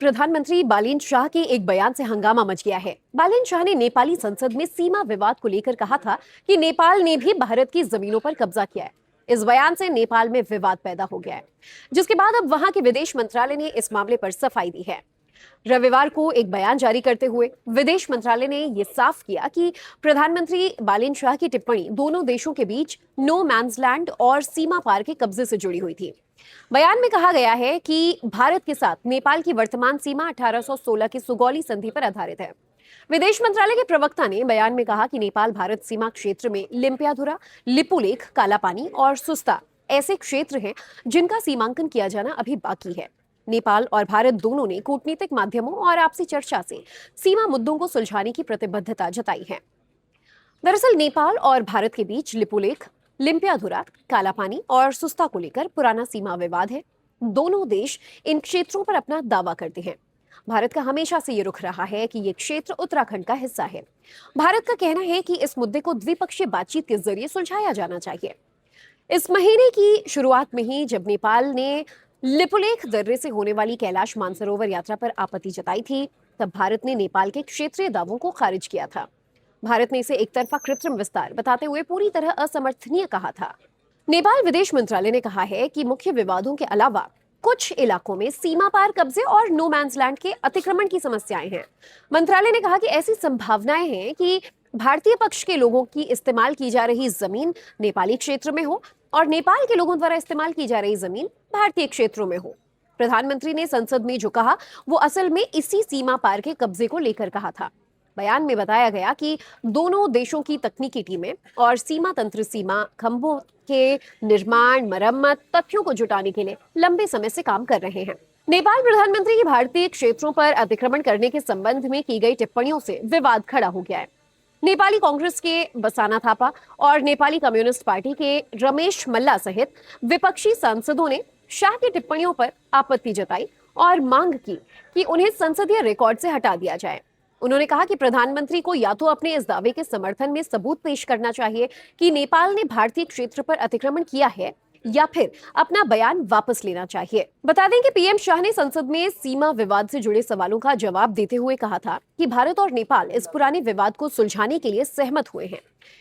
प्रधानमंत्री बालेन शाह के एक बयान से हंगामा मच गया है। बालेन शाह ने नेपाली संसद में सीमा विवाद को लेकर कहा था कि नेपाल ने भी भारत की जमीनों पर कब्जा किया है। इस बयान से नेपाल में विवाद पैदा हो गया है, जिसके बाद अब वहां के विदेश मंत्रालय ने इस मामले पर सफाई दी है। रविवार को एक बयान जारी करते हुए विदेश मंत्रालय ने यह साफ किया कि प्रधानमंत्री बालेन शाह की टिप्पणी दोनों देशों के बीच नो मैन्स लैंड और सीमा पार के कब्जे से जुड़ी हुई थी। बयान में कहा गया है कि भारत के साथ नेपाल की वर्तमान सीमा 1816 की सुगौली संधि पर आधारित है। विदेश मंत्रालय के प्रवक्ता ने बयान में कहा कि नेपाल भारत सीमा क्षेत्र में लिम्पियाधुरा, लिपुलेख, कालापानी और सुस्ता ऐसे क्षेत्र हैं जिनका सीमांकन किया जाना अभी बाकी है। नेपाल और भारत दोनों ने कूटनीतिक माध्यमों और आपसी चर्चा से सीमा मुद्दों को सुलझाने की प्रतिबद्धता जताई है। दरअसल नेपाल और भारत के बीच लिपुलेख, लिम्पियाधुरा, कालापानी और सुस्ता को लेकर पुराना सीमा विवाद है। दोनों देश इन क्षेत्रों पर अपना दावा करते हैं। भारत का हमेशा से ये रुख रहा है कि ये क्षेत्र उत्तराखंड का हिस्सा है। भारत का कहना है कि इस मुद्दे को द्विपक्षीय बातचीत के जरिए सुलझाया जाना चाहिए। इस महीने की शुरुआत में ही जब नेपाल ने लिपुलेख दर्रे से होने वाली कैलाश मानसरोवर यात्रा पर आपत्ति जताई थी, तब भारत ने नेपाल के क्षेत्रीय दावों को खारिज किया था। भारत ने इसे एक तरफा कृत्रिम विस्तार बताते हुए पूरी तरह असमर्थनीय कहा था। नेपाल विदेश मंत्रालय ने कहा है कि मुख्य विवादों के अलावा कुछ इलाकों में सीमा पार कब्जे और नो मैन्स लैंड के अतिक्रमण की समस्याएं हैं। मंत्रालय ने कहा कि ऐसी संभावनाएं हैं कि भारतीय पक्ष के लोगों की इस्तेमाल की जा रही जमीन नेपाली क्षेत्र में हो और नेपाल के लोगों द्वारा इस्तेमाल की जा रही जमीन भारतीय क्षेत्रों में हो। प्रधानमंत्री ने संसद में जो कहा वो असल में इसी सीमा पार के कब्जे को लेकर कहा था। बयान में बताया गया कि दोनों देशों की तकनीकी टीमें और सीमा तंत्र सीमा खंभों के निर्माण, मरम्मत, तथ्यों को जुटाने के लिए लंबे समय से काम कर रहे हैं। नेपाल प्रधानमंत्री की भारतीय क्षेत्रों पर अतिक्रमण करने के संबंध में की गई टिप्पणियों से विवाद खड़ा हो गया है। नेपाली कांग्रेस के बसाना थापा और नेपाली कम्युनिस्ट पार्टी के रमेश मल्ला सहित विपक्षी सांसदों ने शाह की टिप्पणियों पर आपत्ति जताई और मांग की कि उन्हें संसदीय रिकॉर्ड से हटा दिया जाए। उन्होंने कहा कि प्रधानमंत्री को या तो अपने इस दावे के समर्थन में सबूत पेश करना चाहिए कि नेपाल ने भारतीय क्षेत्र पर अतिक्रमण किया है या फिर अपना बयान वापस लेना चाहिए। बता दें कि पीएम शाह ने संसद में सीमा विवाद से जुड़े सवालों का जवाब देते हुए कहा था कि भारत और नेपाल इस पुराने विवाद को सुलझाने के लिए सहमत हुए हैं।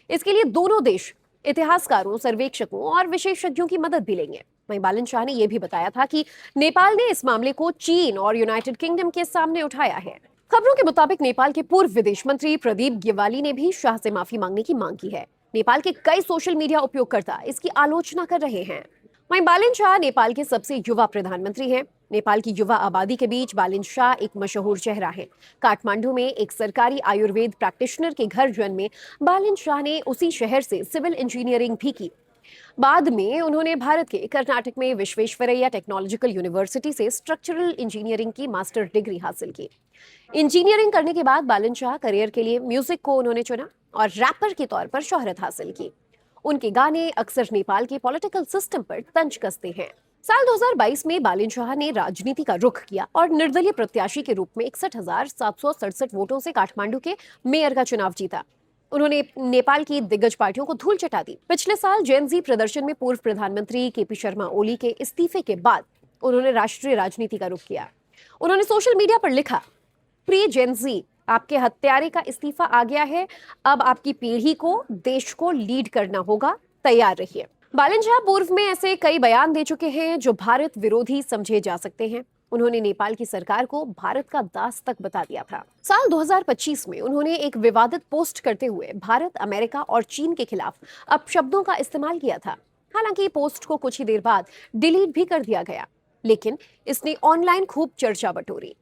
इसके लिए दोनों देश इतिहासकारों, सर्वेक्षकों और विशेषज्ञों की मदद भी लेंगे। वहीं बालन शाह ने यह भी बताया था कि नेपाल ने इस मामले को चीन और यूनाइटेड किंगडम के सामने उठाया है। खबरों के मुताबिक नेपाल के पूर्व विदेश मंत्री प्रदीप ग्यवाली ने भी शाह से माफी मांगने की मांग की है। नेपाल के कई सोशल मीडिया उपयोगकर्ता इसकी आलोचना कर रहे हैं। वहीं बालेन शाह नेपाल के सबसे युवा प्रधानमंत्री हैं। नेपाल की युवा आबादी के बीच बालेन शाह एक मशहूर चेहरा है। काठमांडू में एक सरकारी आयुर्वेद प्रैक्टिशनर के घर जन्मे बालेन शाह ने उसी शहर से सिविल इंजीनियरिंग भी की। बाद में उन्होंने भारत के कर्नाटक में विश्वेश्वरैया टेक्नोलॉजिकल यूनिवर्सिटी से स्ट्रक्चरल इंजीनियरिंग की मास्टर डिग्री हासिल की। इंजीनियरिंग करने के बाद बालन शाह करियर के लिए म्यूजिक को उन्होंने चुना और रैपर के तौर पर शोहरत हासिल की। उनके गाने अक्सर नेपाल के पॉलिटिकल सिस्टम पर तंज कसते हैं। साल 2022 में बालेन शाह ने राजनीति का रुख किया और निर्दलीय प्रत्याशी के रूप में 61,767 वोटों से काठमांडू के मेयर का चुनाव जीता। उन्होंने नेपाल की दिग्गज पार्टियों को धूल चटा दी। पिछले साल जेन-ज़ी प्रदर्शन में पूर्व प्रधानमंत्री केपी शर्मा ओली के इस्तीफे के बाद उन्होंने राष्ट्रीय राजनीति का रुख किया। उन्होंने सोशल मीडिया पर लिखा, प्रिय जेन-ज़ी, आपके हत्यारे का इस्तीफा आ गया है। अब आपकी पीढ़ी को देश को लीड करना होगा, तैयार रहिए। बालन शाह पूर्व में ऐसे कई बयान दे चुके हैं जो भारत विरोधी समझे जा सकते हैं। उन्होंने नेपाल की सरकार को भारत का दास तक बता दिया था। साल 2025 में उन्होंने एक विवादित पोस्ट करते हुए भारत, अमेरिका और चीन के खिलाफ अपशब्दों का इस्तेमाल किया था। हालांकि पोस्ट को कुछ ही देर बाद डिलीट भी कर दिया गया, लेकिन इसने ऑनलाइन खूब चर्चा बटोरी।